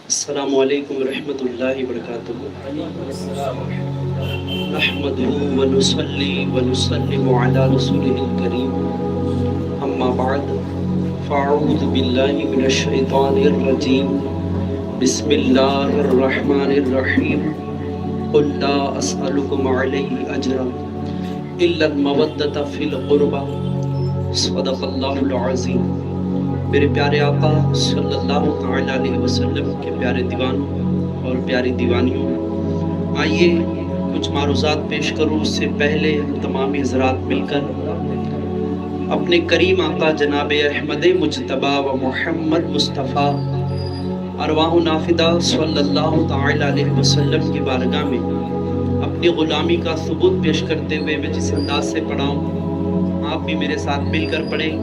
السلام علیکم ورحمۃ اللہ وبرکاتہ۔ نحمده ونصلی ونسلم علی رسولہ الکریم، اما بعد فاعوذ باللہ من الشیطان الرجیم، بسم اللہ الرحمن الرحیم، قل لا اسألکم علیہ اجرا الا المودۃ فی القربى، صدق اللہ العظیم۔ میرے پیارے آقا صلی اللہ تعالیٰ علیہ وسلم کے پیارے دیوانوں اور پیاری دیوانیوں، آئیے کچھ معروضات پیش کروں۔ اس سے پہلے تمامی حضرات مل کر اپنے کریم آقا جناب احمد مجتبیٰ و محمد مصطفیٰ ارواح نافدہ صلی اللہ تعالیٰ علیہ وسلم کی بارگاہ میں اپنی غلامی کا ثبوت پیش کرتے ہوئے میں جس انداز سے پڑھاؤں، آپ بھی میرے ساتھ مل کر پڑھیں۔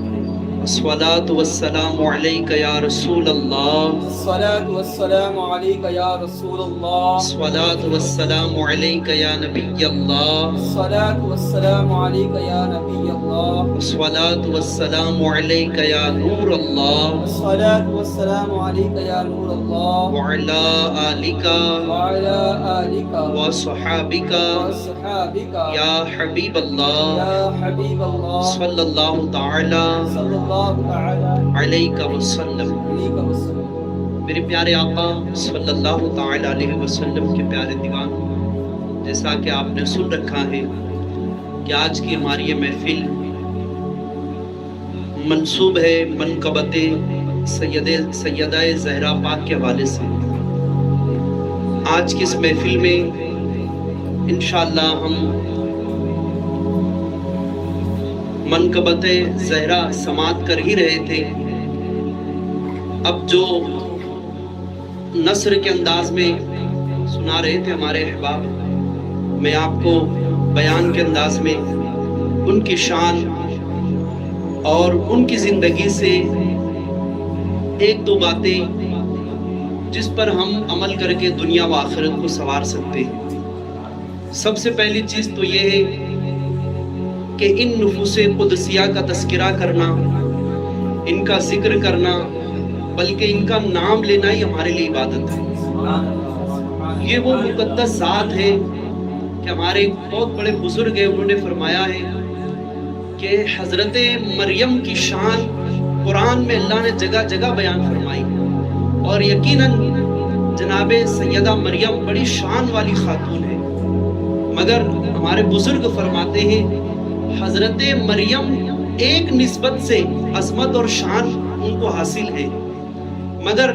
الصلاة والسلام علیک یا رسول اللہ، الصلاة والسلام علیک یا رسول اللہ، الصلاة والسلام علیک یا نبی اللہ، الصلاة والسلام علیک یا نبی اللہ، الصلاة والسلام علیک یا نور اللہ، الصلاة والسلام علیک یا نور اللہ، وعلی آلک وعلی آلک وصحابک وصحابک یا حبیب اللہ یا حبیب اللہ صلی اللہ تعالی صلی اللہ تعالی علیہ وسلم۔ علیہ وسلم۔ میرے پیارے آقا صلی اللہ تعالی علیہ وسلم کے پیارے دیوان، جیسا کہ آپ نے سن رکھا ہے کہ آج کی ہماری یہ محفل منسوب ہے منقبت سیدہ زہرا پاک کے حوالے سے۔ آج کی اس محفل میں انشاءاللہ ہم منقبت زہرا سماعت کر ہی رہے تھے۔ اب جو نثر کے انداز میں سنا رہے تھے ہمارے احباب، میں آپ کو بیان کے انداز میں ان کی شان اور ان کی زندگی سے ایک دو باتیں جس پر ہم عمل کر کے دنیا و آخرت کو سنوار سکتے ہیں۔ سب سے پہلی چیز تو یہ ہے کہ ان نفوس قدسیہ کا تذکرہ کرنا، ان کا ذکر کرنا، بلکہ ان کا نام لینا ہی ہمارے لیے عبادت ہے۔ یہ وہ مقدس ذات ہے کہ ہمارے بہت بڑے بزرگ ہیں، انہوں نے فرمایا ہے کہ حضرت مریم کی شان قرآن میں اللہ نے جگہ جگہ بیان فرمائی، اور یقیناً جناب سیدہ مریم بڑی شان والی خاتون ہے، مگر ہمارے بزرگ فرماتے ہیں حضرت مریم ایک نسبت سے عظمت اور شان ان کو حاصل ہے، مگر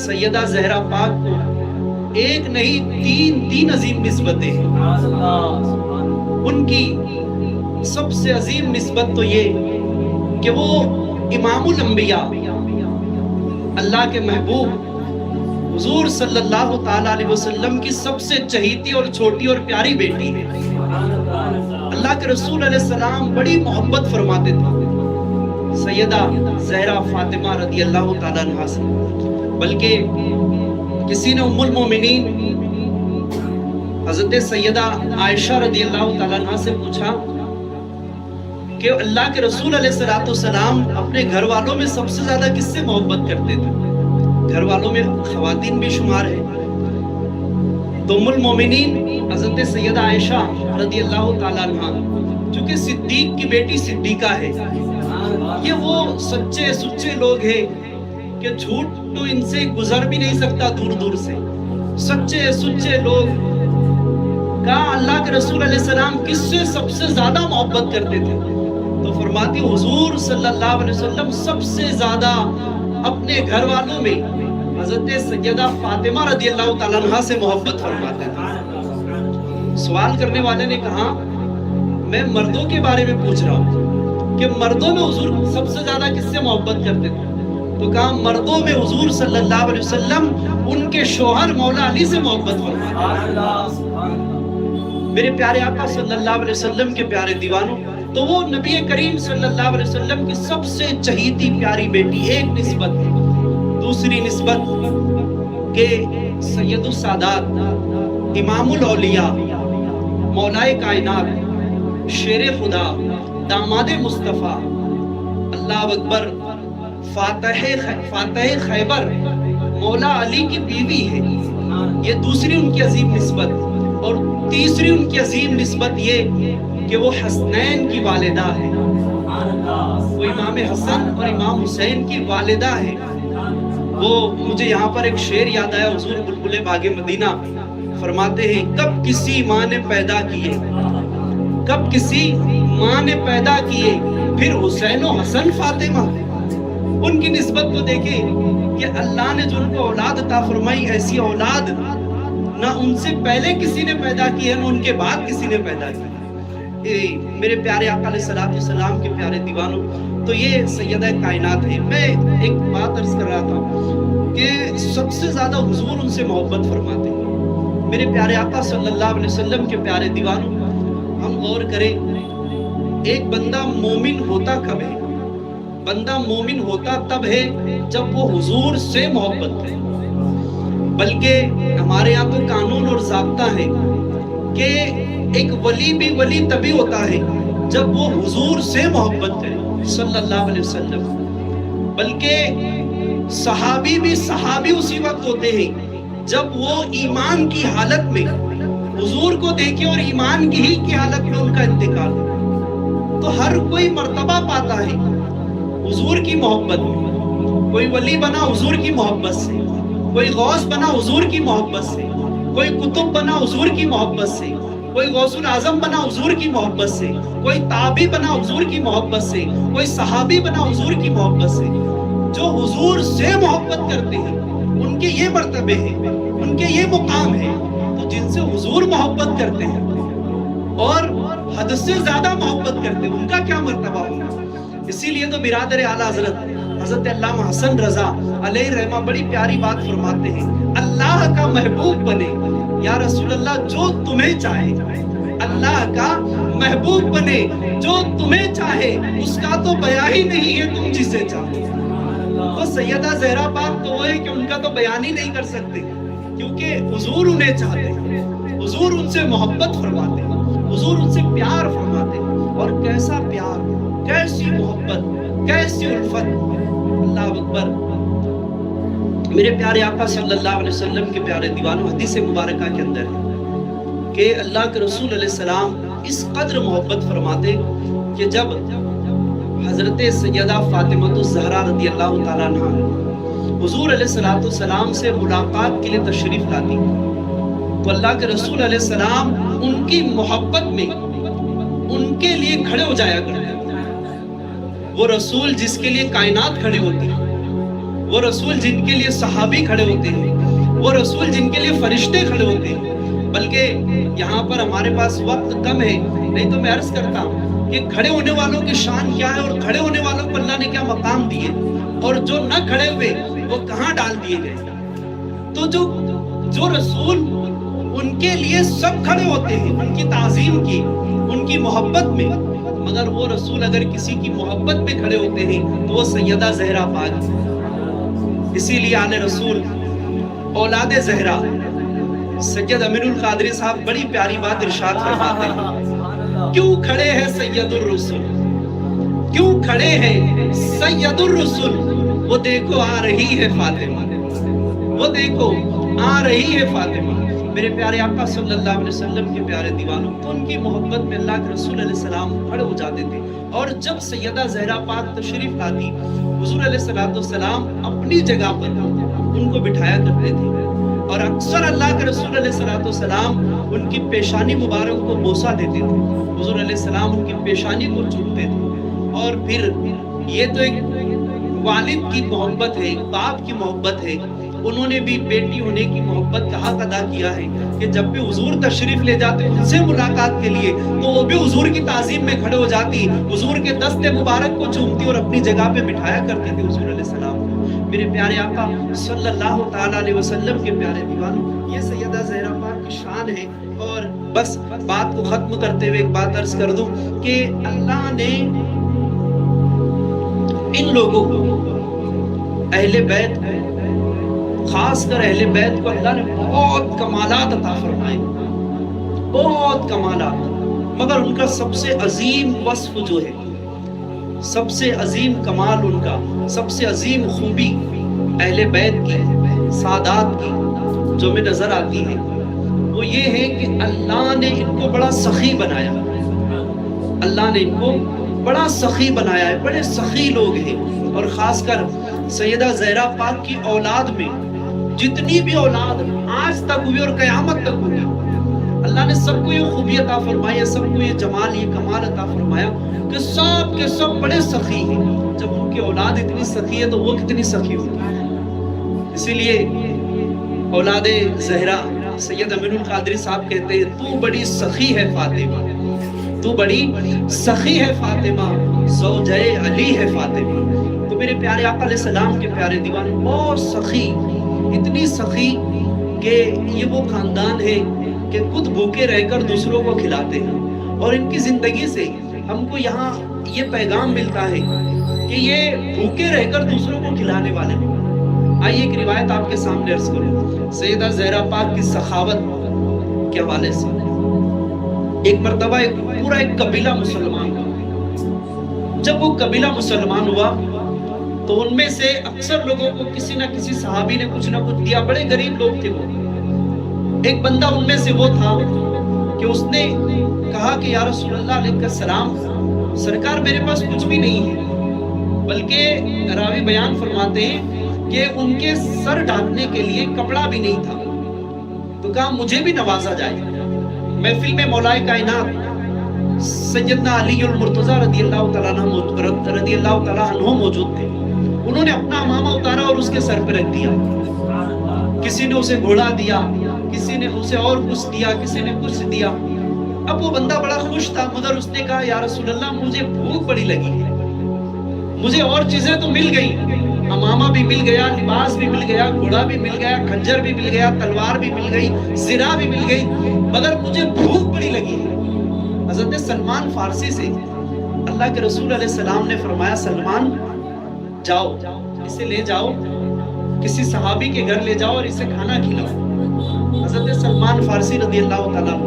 سیدہ زہرا پاک کو ایک نہیں تین عظیم نسبتیں ہیں۔ ان کی سب سے عظیم نسبت تو یہ کہ وہ امام الانبیاء اللہ کے محبوب حضور صلی اللہ تعالیٰ علیہ وسلم کی سب سے چہیتی اور چھوٹی اور پیاری بیٹی ہے۔ اللہ کے رسول علیہ السلام بڑی محبت فرماتے تھے سیدہ زہرا فاطمہ رضی اللہ تعالیٰ عنہ سے، بلکہ کسی نے ام المومنین حضرت سیدہ عائشہ رضی اللہ تعالیٰ عنہ سے پوچھا کہ اللہ کے رسول علیہ السلام اپنے گھر والوں میں سب سے زیادہ کس سے محبت کرتے تھے؟ گھر والوں میں خواتین بھی شمار ہے، تو ام المومنین حضرت سیدہ عائشہ رضی اللہ تعالیٰ عنہ چونکہ صدیق کی بیٹی صدیقہ ہے، یہ وہ سچے سچے لوگ ہیں کہ جھوٹ تو ان سے گزر بھی نہیں سکتا دور دور سے، سچے سچے لوگ۔ کہا اللہ کے رسول علیہ السلام کس سے سب سے زیادہ محبت کرتے تھے؟ تو فرماتی حضور صلی اللہ علیہ وسلم سب سے زیادہ اپنے گھر والوں میں حضرت سیدہ فاطمہ رضی اللہ تعالیٰ عنہ سے محبت فرماتے تھے۔ سوال کرنے والے نے کہا میں مردوں کے بارے میں پوچھ رہا ہوں کہ مردوں میں حضور سب سے زیادہ کس سے محبت کرتے تھے؟ تو کہا مردوں میں حضور صلی اللہ علیہ وسلم ان کے شوہر مولا علی سے محبت فرماتے تھے۔ میرے پیارے آقا صلی اللہ علیہ وسلم کے پیارے دیوانوں، تو وہ نبی کریم صلی اللہ علیہ وسلم کی سب سے چہیتی پیاری بیٹی ایک نسبت ہے۔ دوسری نسبت کہ سید السادات امام الاولیاء مولائے کائنات شیر خدا داماد مصطفیٰ اللہ اکبر فاتح خیبر مولا علی کی بیوی ہے، یہ دوسری ان کی عظیم نسبت، اور تیسری ان کی عظیم نسبت یہ کہ وہ حسنین کی والدہ ہے، وہ امام حسن اور امام حسین کی والدہ ہے۔ وہ مجھے یہاں پر ایک شعر یاد آیا، حضور بلبل باغ مدینہ فرماتے ہیں، کب کسی ماں نے پیدا کیے، کب کسی ماں نے پیدا کیے، پھر حسین و حسن فاطمہ۔ ان کی نسبت کو دیکھیں کہ اللہ نے جو ان کو اولاد عطا فرمائی، ایسی اولاد نہ ان سے پہلے کسی نے پیدا کی ہے، نہ ان کے بعد کسی نے پیدا کی۔ میرے پیارے آقا علیہ الصلوۃ والسلام کے پیارے دیوانوں، تو یہ سیدہ کائنات ہے۔ میں ایک بات عرض کر رہا تھا کہ سب سے زیادہ حضور ان سے محبت فرماتے ہیں۔ میرے پیارے آقا صلی اللہ علیہ وسلم کے پیارے دیوانوں، ہم غور کریں، ایک بندہ مومن ہوتا کب ہے؟ بندہ مومن ہوتا تب ہے جب وہ حضور سے محبت کرے۔ بلکہ ہمارے یہاں تو قانون اور ضابطہ ہے کہ ایک ولی بھی ولی تبھی ہوتا ہے جب وہ حضور سے محبت کرے صلی اللہ علیہ وسلم۔ بلکہ صحابی بھی صحابی اسی وقت ہوتے ہیں جب وہ ایمان کی حالت میں حضور کو دیکھے اور ایمان کی حالت میں ان کا انتقال ہو۔ تو ہر کوئی مرتبہ پاتا ہے حضور کی محبت میں۔ کوئی ولی بنا حضور کی محبت سے، کوئی غوث بنا حضور کی محبت سے، کوئی قطب بنا حضور کی محبت سے، کوئی غوث العظم بنا حضور کی محبت سے، کوئی تابعی بنا حضور کی محبت سے، کوئی صحابی بنا حضور کی محبت سے۔ جو حضور سے محبت کرتے ہیں ان کے یہ مرتبے ہیں، ان کے یہ مقام ہے۔ تو جن سے حضور محبت کرتے ہیں اور حد سے زیادہ محبت کرتے ہیں، ان کا کیا مرتبہ ہوگا؟ اسی لیے تو برادر اعلیٰ حضرت علامہ حسن رضا علیہ رحمہ بڑی پیاری بات فرماتے ہیں، اللہ کا محبوب بنے یا رسول اللہ جو تمہیں چاہے، اللہ کا محبوب بنے جو تمہیں چاہے، اس کا تو بیان ہی نہیں ہے تم جسے چاہے۔ تو سیدہ زہرا پاک تو وہ ہے کہ ان کا تو بیان ہی نہیں کر سکتے، کیونکہ حضور انہیں چاہتے ہیں، حضور ان سے محبت فرماتے ہیں، حضور ان سے پیار فرماتے ہیں۔ اور کیسا پیار، کیسی محبت، کیسی الفت، اللہ اکبر۔ میرے پیارے آقا صلی اللہ علیہ وسلم کے پیارے دیوانوں، حدیث مبارکہ کے اندر ہے کہ اللہ کے رسول علیہ السلام اس قدر محبت فرماتے کہ جب حضرت سیدہ فاطمہ الزہرا رضی اللہ تعالیٰ عنہ حضور علیہ السلام سے ملاقات کے لیے تشریف لاتی تو اللہ کے رسول علیہ السلام ان کی محبت میں ان کے لیے کھڑے ہو جایا کرتے۔ وہ رسول جس کے لیے کائنات کھڑے ہوتے ہیں، وہ رسول جن کے لیے صحابی کھڑے ہوتے ہیں، وہ رسول جن کے لیے فرشتے کھڑے ہوتے ہیں۔ بلکہ یہاں پر ہمارے پاس وقت کم ہے، نہیں تو میں عرض کرتا ہوں کہ کھڑے ہونے والوں کی شان کیا ہے اور کھڑے ہونے والوں کو اللہ نے کیا مقام دیے، اور جو نہ کھڑے ہوئے وہ کہاں ڈال دیے گئے۔ تو جو رسول ان کے لیے سب کھڑے ہوتے ہیں، ان کی تعظیم کی، ان کی محبت میں، مگر وہ رسول اگر کسی کی محبت میں کھڑے ہوتے ہیں تو وہ سیدہ زہرا پاک ہے۔ اسی لیے آل رسول اولاد زہرا سید امین القادری صاحب بڑی پیاری بات ارشاد فرماتے ہیں، کیوں کھڑے ہیں سید الرسول، کیوں کھڑے ہیں سید الرسول، وہ دیکھو آ رہی ہے فاطمہ، وہ دیکھو آ رہی ہے فاطمہ۔ میرے پیارے آقا صلی اللہ علیہ وسلم کے پیارے دیوانوں، تو ان کی محبت میں اللہ کے رسول علیہ السلام کھڑے ہو جاتے تھے۔ اور جب سیدہ زہرا پاک تشریف لاتی، حضور علیہ السلام اپنی جگہ پر ان کو بٹھایا کرتے تھے، اور اکثر اللہ کے رسول علیہ السلام ان کی پیشانی مبارک کو بوسہ دیتے تھے، حضور علیہ السلام ان کی پیشانی کو چومتے تھے۔ اور پھر یہ تو ایک والد کی محبت ہے، باپ کی محبت ہے، انہوں نے بھی بیٹی ہونے کی محبت کا حق ادا کیا ہے کہ جب بھی حضور تشریف لے جاتے ان سے ملاقات کے لیے تو وہ بھی حضور کی تعظیم میں کھڑے ہو جاتی، حضور کے دست مبارک کو چومتی اور اپنی جگہ پہ بٹھایا کرتے تھے حضور علیہ السلام۔ میرے پیارے آقا صلی اللہ تعالیٰ علیہ وسلم کے پیارے دیوانوں، یہ سیدہ زہرا پاک کی شان ہے۔ اور بس بات کو ختم کرتے ہوئے ایک بات عرض کر دوں کہ اللہ نے ان لوگوں کو، اہل بیت کو، خاص کر اہل بیت کو اللہ نے بہت کمالات عطا فرمائے، بہت کمالات، مگر ان کا سب سے عظیم وصف جو ہے، سب سے عظیم کمال ان کا، سب سے عظیم خوبی اہل بیت کی سعادات کی جو ہمیں نظر آتی ہیں وہ یہ ہے کہ اللہ نے ان کو بڑا سخی بنایا. اللہ نے ان کو بڑا سخی بنایا ہے، بڑے سخی لوگ ہیں. اور خاص کر سیدہ زہرا پاک کی اولاد میں جتنی بھی اولاد آج تک ہوئی اور قیامت تک ہوئی، اللہ نے سب کو یہ خوبی عطا فرمائی ہے، سب کو یہ جمال یہ کمال عطا فرمایا کہ سب کے سب بڑے سخی ہیں. جب ان کی اولاد اتنی سخی ہے تو وہ کتنی سخی ہوگی. اسی لیے اولاد زہرا سید امین القادری صاحب کہتے ہیں تو بڑی سخی ہے فاطمہ، تو بڑی سخی ہے فاطمہ، زوجہ علی ہے فاطمہ. تو میرے پیارے آقا علیہ السلام کے پیارے دیوان بہت سخی، اتنی سخی کہ یہ وہ خاندان ہے کہ خود بھوکے رہ کر دوسروں کو کھلاتے ہیں. اور ان کی زندگی سے ہم کو یہاں یہ پیغام ملتا ہے کہ یہ بھوکے رہ کر دوسروں کو کھلانے والے ہیں. آئیے ایک روایت آپ کے سامنے عرض کروں سیدہ زہرا پاک کی سخاوت کے حوالے سے. ایک مرتبہ پورا ایک قبیلہ مسلمان ہوا. جب وہ قبیلہ مسلمان ہوا تو ان میں سے اکثر لوگوں کو کسی نہ کسی صحابی نے کچھ نہ کچھ دیا. بڑے غریب لوگ تھے وہ. ایک بندہ ان میں سے وہ تھا کہ اس نے کہا کہ یا رسول اللہ علیہ السلام، سرکار میرے پاس کچھ بھی نہیں ہے، بلکہ راوی بیان فرماتے ہیں کہ ان کے سر ڈھانپنے کے لیے کپڑا بھی نہیں تھا. تو کہا مجھے بھی نوازا جائے. محفل میں مولا کائنات سیدنا علی المرتضی رضی اللہ تعالیٰ عنہ موجود تھے. انہوں نے اپنا امامہ اتارا اور اس کے سر پہ رکھ دیا. کسی نے اسے گھوڑا دیا، کسی نے اسے اور کچھ دیا، کسی نے کچھ دیا. اب وہ بندہ بڑا خوش تھا، مگر اس نے کہا یا رسول اللہ مجھے بھوک بڑی لگی ہے، مجھے اور چیزیں تو مل گئی، امامہ بھی مل گیا، لباس بھی مل گیا، گھوڑا بھی مل گیا، خنجر بھی مل گیا، تلوار بھی مل گئی، زرہ بھی مل گئی، مگر مجھے بھوک بڑی لگی ہے. حضرت سلمان فارسی سے اللہ کے رسول علیہ السلام نے فرمایا سلمان جاؤ اسے لے جاؤ، کسی صحابی کے گھر لے جاؤ اور اسے کھانا کھلاؤ. حضرت سلمان فارسی رضی اللہ تعالیٰ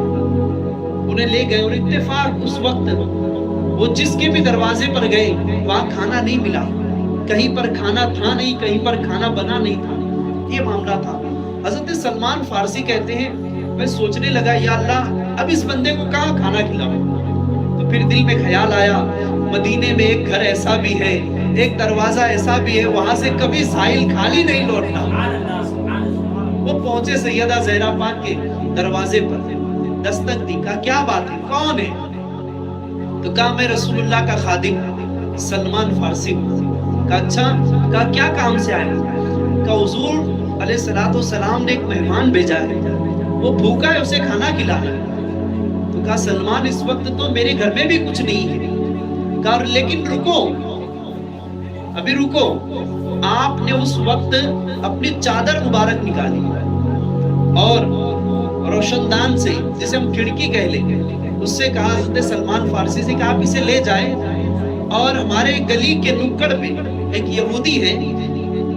انہیں لے گئے اور اتفاق اس وقت وہ جس کے بھی دروازے پر گئے وہاں کھانا نہیں ملا. کہیں پر کھانا تھا نہیں، کہیں پر کھانا بنا نہیں تھا. یہ معاملہ تھا. حضرت سلمان فارسی کہتے ہیں میں سوچنے لگا یا اللہ اب اس بندے کو کہاں کھانا کھلاؤں. تو پھر دل میں خیال آیا مدینے میں ایک گھر ایسا بھی ہے، ایک دروازہ ایسا بھی ہے، وہاں سے کبھی سائل خالی نہیں لوٹنا. وہ پہنچے سیدہ زہرا پاک کے دروازے پر، دستک دی. کہا کیا بات ہے، کون ہے؟ تو کہا میں رسول اللہ کا خادم سلمان فارسی ہوں. کہا اچھا، کہا کیا کام سے آئے؟ کہا حضور علیہ السلام نے ایک مہمان بھیجا ہے، وہ بھوکا ہے، اسے کھانا کھلانا ہے. تو کہا سلمان اس وقت تو میرے گھر میں بھی کچھ نہیں ہے. کہا لیکن رکو، ابھی رکو. آپ نے اس وقت اپنی چادر مبارک نکالی اور روشن دان سے، جسے ہم کھڑکی کہہ لیں، اس سے کہا حضرت سلمان فارسی سے کہ آپ اسے لے جائیں اور ہمارے گلی کے نکڑ پہ ایک یہودی ہے،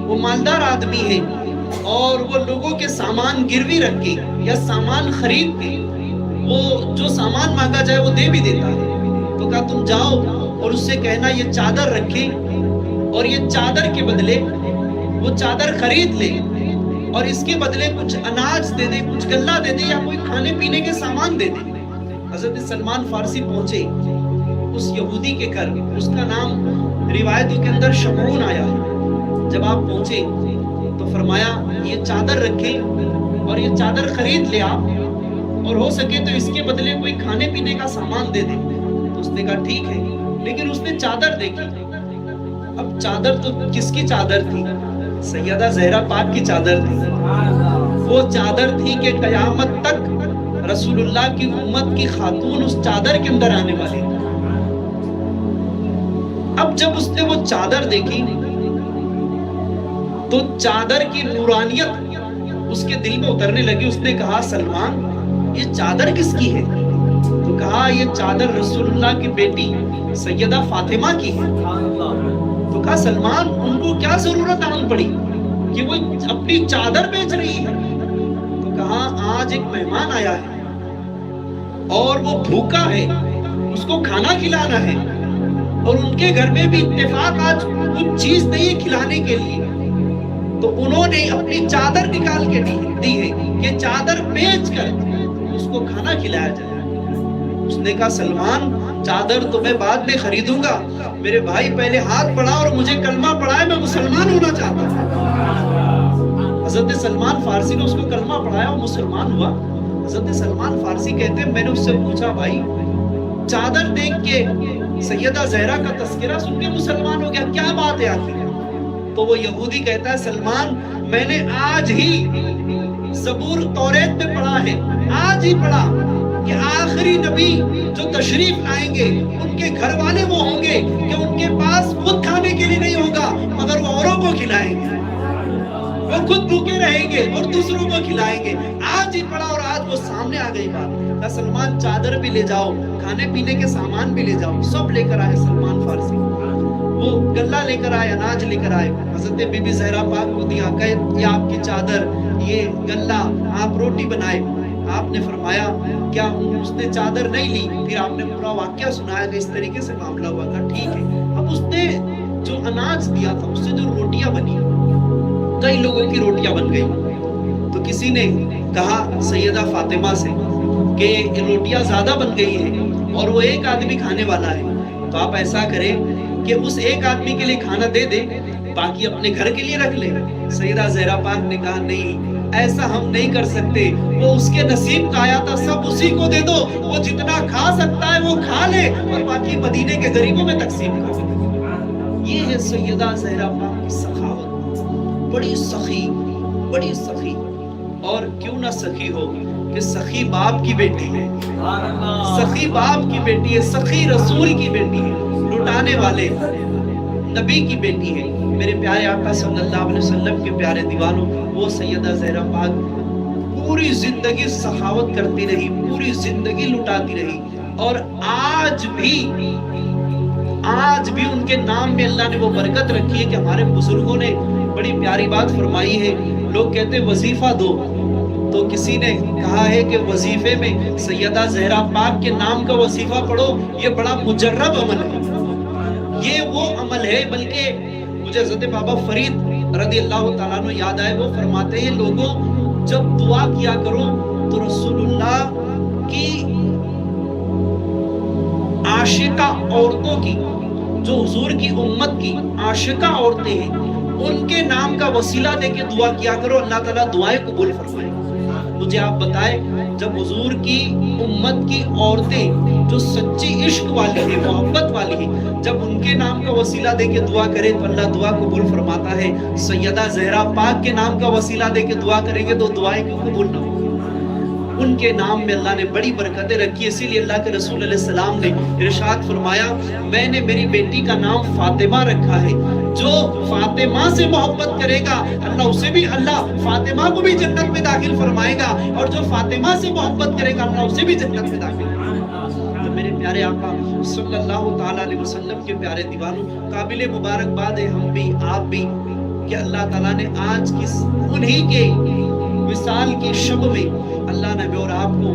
وہ مالدار آدمی ہے اور وہ لوگوں کے سامان گروی رکھ کے یا سامان خرید کے وہ جو سامان مانگا جائے وہ دے بھی دیتا ہے. تو کہا تم جاؤ اور اس سے کہنا یہ چادر رکھے اور یہ چادر کے بدلے وہ چادر خرید لے اور اس کے بدلے کچھ اناج دے دے، کچھ غلہ دے دے یا کوئی کھانے پینے کے سامان دے دے. حضرت سلمان فارسی پہنچے اس یہودی کے گھر، اس کا نام روایتوں کے اندر شمعون آیا ہے. جب آپ پہنچے تو فرمایا یہ چادر رکھیں اور یہ چادر خرید لے آپ، اور ہو سکے تو اس کے بدلے کوئی کھانے پینے کا سامان دے دے. تو اس نے کہا ٹھیک ہے. لیکن اس نے چادر دیکھی. اب چادر تو کس کی چادر تھی؟ سیدہ زہرا پاک کی چادر تھی. وہ چادر تھی کہ قیامت تک رسول اللہ کی امت کی خاتون اس چادر کے اندر آنے والی. اب جب اس نے وہ چادر دیکھی تو چادر کی نورانیت اس کے دل میں اترنے لگی. اس نے کہا سلمان یہ چادر کس کی ہے؟ تو کہا یہ چادر رسول اللہ کی بیٹی سیدہ فاطمہ کی ہے. تو کہا سلمان ان کو کیا ضرورت آن پڑی کہ وہ اپنی چادر بیچ رہی ہے؟ تو کہا آج ایک مہمان آیا ہے اور وہ بھوکا ہے، اس کو کھانا کھلانا ہے اور ان کے گھر میں بھی اتفاق آج کچھ چیز نہیں ہے کھلانے کے لیے. تو انہوں نے اپنی چادر نکال کے دی ہے کہ چادر بیچ کر اس کو کھانا کھلایا جائے۔ اس نے کہا سلمان چادر تو میں بعد میں خریدوں گا، میرے بھائی پہلے ہاتھ بڑھا اور مجھے کلمہ پڑھائے، میں مسلمان ہونا چاہتا ہوں۔ حضرت سلمان فارسی نے اس کو کلمہ پڑھایا اور مسلمان ہوا۔ حضرت سلمان فارسی کہتے ہیں میں نے اس سے پوچھا بھائی چادر دیکھ کے سیدہ زہرا کا تذکرہ سن کے مسلمان ہو گیا، کیا بات ہے آخر؟ تو وہ یہودی کہتا ہے سلمان میں نے آج ہی زبور توریت میں پڑھا ہے، آج ہی پڑھا کہ آخری نبی جو تشریف لائیں گے ان کے گھر والے وہ ہوں گے کہ ان کے پاس خود کھانے کے لیے نہیں ہوگا مگر وہ اوروں کو کھلائیں گے، وہ خود بھوکے رہیں گے اور دوسروں کو کھلائیں گے۔ آج ہی پڑھا اور آج وہ سامنے آ گئی بات۔ کہ سلمان چادر بھی لے جاؤ، کھانے پینے کے سامان بھی لے جاؤ، سب لے کر آئے سلمان فارسی۔ وہ گلہ لے کر آئے، اناج لے کر آئے، حضرت بی بی زہرا پاک کو دیا، کہ یہ آپ کی چادر، یہ گلہ، آپ روٹی بنائے۔ آپ نے فرمایا کیا اس نے چادر نہیں لی؟ پھر آپ نے پورا واقعہ سنایا کہ اس طریقے سے معاملہ ہوا تھا۔ ٹھیک ہے، اب اس نے جو اناج دیا تھا اس سے جو روٹیاں بنی، کئی لوگوں کی روٹیاں بن گئی، تو کسی نے کہا سیدہ فاطمہ سے کہ روٹیاں زیادہ بن گئی ہیں اور وہ ایک آدمی کھانے والا ہے، تو آپ ایسا کریں کہ اس ایک آدمی کے لیے کھانا دے دے، باقی اپنے گھر کے لیے رکھ لے۔ سیدہ زہرا پاک نے کہا نہیں، ایسا ہم نہیں کر سکتے، وہ اس کے نصیب کا آیا تھا، سب اسی کو دے دو، وہ جتنا کھا سکتا ہے وہ کھا لے اور باقی مدینے کے غریبوں میں تقسیم کر دے۔ یہ ہے سیدہ زہرا پاک کی سخاوت، بڑی سخی، بڑی سخی، اور کیوں نہ سخی ہو کہ سخی باپ کی بیٹی ہے، سخی باپ کی بیٹی ہے، سخی رسول کی بیٹی ہے، لٹانے والے نبی کی بیٹی ہے۔ میرے پیارے آقا صلی اللہ علیہ وسلم کے پیارے دیوانوں، وہ سیدہ زہرا پاک پوری زندگی سخاوت کرتی رہی، پوری زندگی لٹاتی رہی، اور آج بھی ان کے نام میں اللہ نے وہ برکت رکھی ہے کہ ہمارے بزرگوں نے بڑی پیاری بات فرمائی ہے۔ لوگ کہتے وظیفہ دو، تو کسی نے کہا ہے کہ وظیفے میں سیدہ زہرا پاک کے نام کا وظیفہ پڑھو، یہ بڑا مجرب عمل ہے، یہ وہ عمل ہے۔ بلکہ مجھے حضرت بابا فرید رضی اللہ تعالیٰ عنہ یاد آئے، وہ فرماتے ہیں لوگوں جب دعا کیا کرو تو رسول اللہ کی عاشقہ عورتوں کی، جو حضور کی امت کی عاشقہ عورتیں ہیں، ان کے نام کا وسیلہ دے کے دعا کیا کرو، اللہ تعالیٰ دعائیں قبول فرمائے۔ مجھے آپ بتائیں جب حضور کی امت کی عورتیں جو سچی عشق والی ہیں، محبت والی ہیں، جب ان کے نام کا وسیلہ دے کے دعا کریں تو اللہ دعا قبول فرماتا ہے۔ سیدہ زہرا پاک کے نام کا وسیلہ دے کے دعا کریں گے تو دعائیں کیوں قبول نہ ہوں؟ ان کے نام میں اللہ نے بڑی برکتیں رکھی، اسی لیے اللہ کے رسول علیہ السلام نے ارشاد فرمایا میں نے میری بیٹی کا نام فاطمہ رکھا ہے، جو فاطمہ سے محبت کرے گا اللہ فاطمہ کو بھی جنت میں داخل فرمائے گا، اور جو فاطمہ سے محبت کرے گا اللہ اسے بھی جنت میں داخل فرمائے گا۔ تو میرے پیارے آقا صلی اللہ تعالیٰ علیہ وسلم کے پیارے دیوانوں، قابل مبارکباد ہے ہم بھی آپ بھی کہ اللہ تعالیٰ نے آج کس انہی کے وصال کی شب میں اللہ نے بھی اور آپ کو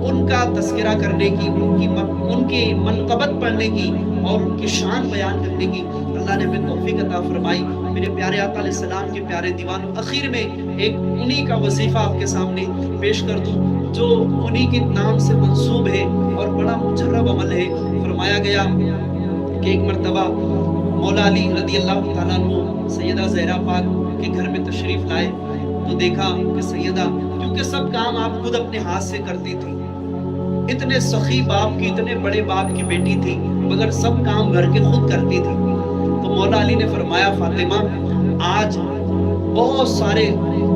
ان کا تذکرہ کرنے کی، ان کی منقبت پڑھنے کی اور ان کی شان بیان کرنے کی اللہ نے ہمیں توفیق عطا فرمائی۔ میرے پیارے آقا علیہ السلام کے پیارے دیوانوں، اخیر میں ایک انہی کا وظیفہ آپ کے سامنے پیش کر دوں جو انہی کے نام سے منسوب ہے اور بڑا مجرب عمل ہے۔ فرمایا گیا کہ ایک مرتبہ مولا علی رضی اللہ تعالیٰ عنہ سیدہ زہرا پاک کے گھر میں تشریف لائے تو دیکھا کہ سیدہ، کیونکہ سب کام آپ خود اپنے ہاتھ سے کرتی تھی، اتنے سخی باپ کی، اتنے بڑے باپ کی بیٹی تھی، مگر سب کام گھر کے خود کرتی تھی۔ تو مولا علی نے فرمایا فاطمہ آج بہت سارے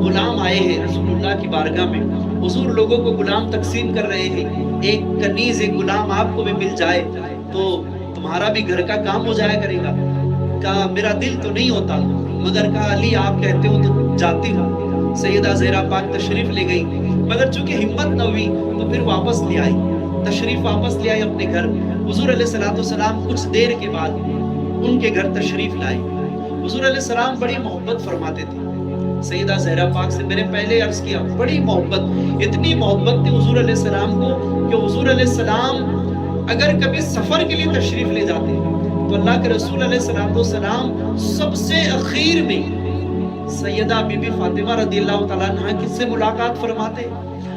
غلام آئے ہیں رسول اللہ کی بارگاہ میں، حضور لوگوں کو غلام تقسیم کر رہے ہیں، ایک کنیز ایک غلام آپ کو بھی مل جائے تو تمہارا بھی گھر کا کام ہو جایا کرے گا۔ کہا میرا دل تو نہیں ہوتا، مگر کہا علی آپ کہتے ہو تو جاتی ہوں۔ سیدہ زہرا پاک تشریف لے گئی، مگر چونکہ ہمت نہ ہوئی تو پھر واپس لے آئی، تشریف واپس لے آئی اپنے گھر۔ حضور علیہ السلام کچھ دیر کے بعد ان کے گھر تشریف لائے۔ حضور علیہ السلام بڑی محبت فرماتے تھے سیدہ زہرا پاک سے، میں نے پہلے عرض کیا بڑی محبت، اتنی محبت تھی حضور علیہ السلام کو کہ حضور علیہ السلام اگر کبھی سفر کے لیے تشریف لے جاتے تو اللہ کے رسول علیہ السلام سب سے اخیر میں سیدہ بی بی فاطمہ رضی اللہ تعالیٰ عنہ کس سے ملاقات فرماتے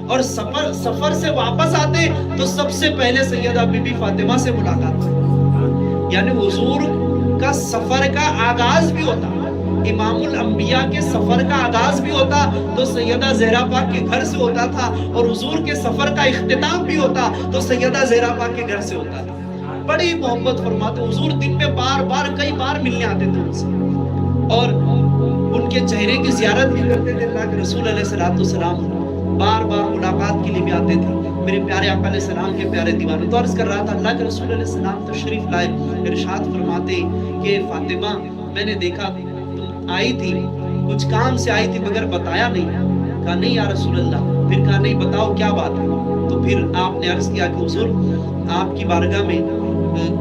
اور سفر سے واپس آتے تو سب سے پہلے سیدہ بی بی فاطمہ سے ملاقات کرتے. یعنی حضور کا سفر کا آغاز بھی ہوتا, امام الانبیاء کے سفر کا آغاز بھی ہوتا تو سیدہ زہرا پاک کے گھر سے ہوتا تھا, اور حضور کے سفر کا اختتام بھی ہوتا تو سیدہ زہرا پاک کے گھر سے ہوتا تھا. بڑی محبت فرماتے, حضور دن میں کئی بار ملنے آتے تھے ان سے, اور ان کے چہرے کی زیارت بھی کرتے تھے. اللہ کے رسول علیہ السلام بار ملاقات کے لیے بھی آتے تھے. میرے پیارے آقا علیہ السلام کے پیارے دیوانے, تو عرض کر رہا تھا اللہ کے رسول علیہ السلام تشریف لائے, ارشاد فرماتے کہ فاطمہ میں نے دیکھا تم آئی تھی, کچھ کام سے آئی تھی مگر بتایا نہیں. کہا نہیں یا رسول اللہ. پھر کہا نہیں بتاؤ کیا بات ہے. تو پھر آپ نے عرض کیا کہ حضور آپ کی بارگاہ میں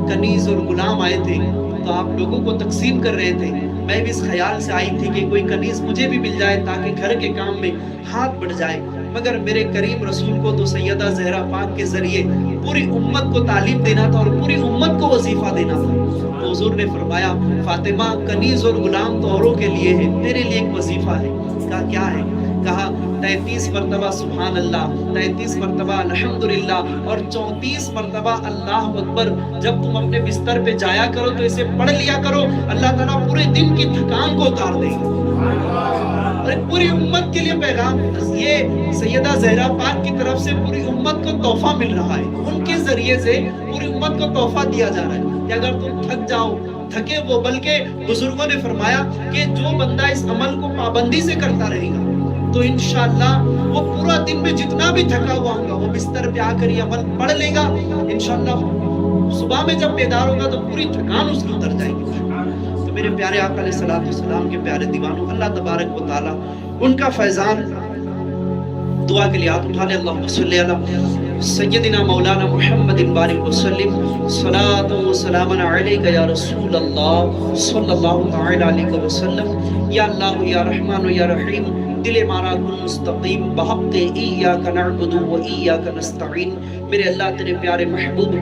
کنیز اور غلام آئے تھے تو آپ لوگوں کو تقسیم کر رہے تھے. میں بھی اس خیال سے آئی تھی کہ کوئی کنیز مجھے بھی مل جائے تاکہ گھر کے کام میں ہاتھ بڑھ جائے, مگر میرے کریم رسول کو تو سیدہ زہرا پاک کے ذریعے پوری امت کو تعلیم دینا تھا اور پوری امت کو وظیفہ دینا تھا. تو حضور نے فرمایا فاطمہ کنیز اور غلام تو اوروں کے لیے ہے, تیرے لیے ایک وظیفہ ہے. کہا کیا ہے؟ کہا 33 مرتبہ سبحان اللہ, 33 مرتبہ الحمدللہ اور 34 مرتبہ اللہ اکبر جب تم اپنے بستر پہ جایا کرو تو اسے پڑھ لیا کرو. اللہ تعالیٰ پورے دن کی تھکان کو اتار دے گا. اور پوری امت کے لیے پیغام, یہ سیدہ زہرا پاک کی طرف سے پوری امت کو تحفہ مل رہا ہے. ان کے ذریعے سے پوری امت کو تحفہ دیا جا رہا ہے کہ اگر تم تھک جاؤ تھکے وہ, بلکہ بزرگوں نے فرمایا کہ جو بندہ اس عمل کو پابندی سے کرتا رہے گا تو انشاءاللہ وہ پورا دن میں جتنا بھی تھکا ہوا ہوگا وہ بستر پہ آ کر یہ عمل پڑھ لے گا. انشاءاللہ صبح میں جب بیدار ہوگا تو پوری تھکان اس کی اتر جائے گی. تو میرے پیارے آقا علیہ السلام کے پیارے دیوانوں, اللہ تبارک و تعالی ان کا فیضان دعا کے لیے ہاتھ اٹھا لے. اللہم صلی علی سیدنا مولانا محمد بارک وسلم صلاۃ و سلام علیک یا رسول اللہ صلی اللہ تعالی علیہ وسلم. یا اللہ یا رحمان یا رحیم دل مارا کن مستقیم بحق ایاک نعبد و ایاک نستعین. میرے اللہ تیرے پیارے محبوب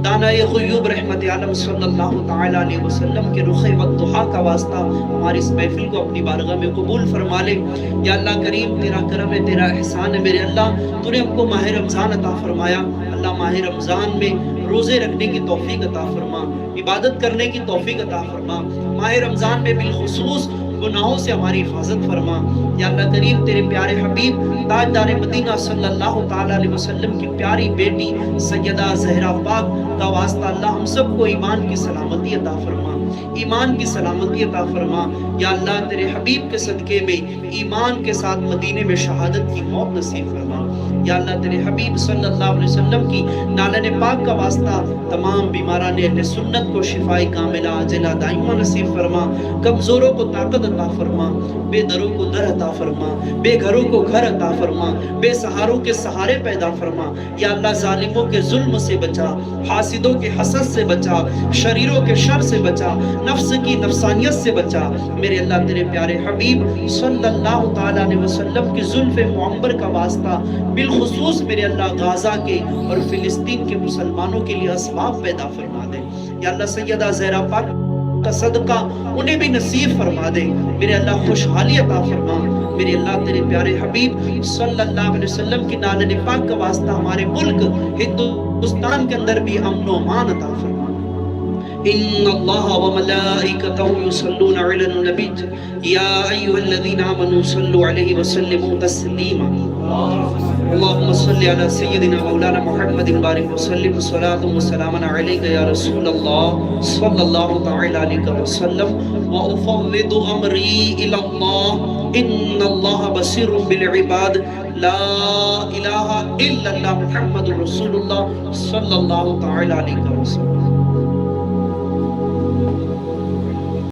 دانہ غیوب رحمت عالم صلی اللہ تعالی علیہ وسلم کے رخ والضحا کا واسطہ ہماری اس محفل کو اپنی بارگاہ میں قبول فرما لے. یا اللہ کریم تیرا کرم ہے, تیرا احسان ہے. میرے اللہ تو نے ہم کو ماہ رمضان عطا فرمایا, اللہ ماہ رمضان میں روزے رکھنے کی توفیق عطا فرما, عبادت کرنے کی توفیق عطا فرما. ماہ رمضان میں بالخصوص گناہوں سے ہماری حفاظت فرما. یا اللہ کریم تیرے پیارے حبیب تاجدار مدینہ صلی اللہ تعالی علیہ وسلم کی پیاری بیٹی سیدہ زہرا پاک کا واسطہ اللہ ہم سب کو ایمان کی سلامتی عطا فرما, ایمان کی سلامتی عطا فرما. یا اللہ تیرے حبیب کے صدقے میں ایمان کے ساتھ مدینے میں شہادت کی موت نصیب فرما. یا اللہ تیرے حبیب صلی اللہ علیہ وسلم کی نالن پاک کا واسطہ تمام بیماران اہل سنت کو شفائی کاملہ عاجلہ دائمہ نصیب فرما. کمزوروں کو طاقت عطا فرما, بے دروں کو در عطا فرما, بے گھروں کو گھر عطا فرما, بے سہاروں کے سہارے پیدا فرما. یا اللہ ظالموں کے ظلم سے بچا, حاسدوں کے حسد سے بچا, شریروں کے شر سے بچا, نفس کی نفسانیت سے بچا. میرے اللہ تیرے پیارے حبیب صلی اللہ تعالی علیہ وسلم کی زلف معمبر کا واسطہ بالخصوص میرے اللہ غازہ کے اور فلسطین کے مسلمانوں کے لیے اسباب پیدا فرما دے. یا اللہ سیدہ زہرا پاک کا صدقہ انہیں بھی نصیب فرما دے. میرے اللہ خوشحالی عطا فرما. میرے اللہ تیرے پیارے حبیب صلی اللہ علیہ وسلم کی نالن پاک کا واسطہ ہمارے ملک ہندوستان کے اندر بھی امن و امان عطا فرما. ان اللہ وملائکتہ یصلون علی النبی یا ایھا الذین آمنوا صلوا علیہ وسلموا تسلیما. اللهم صل على سيدنا مولانا محمد بارك وسلم صلاة وسلام عليك يا رسول الله صلى الله تعالى عليه وسلم. وأفوض أمري إلى الله إن الله بصير بالعباد لا إله إلا الله محمد رسول الله صلى الله تعالى عليه وسلم.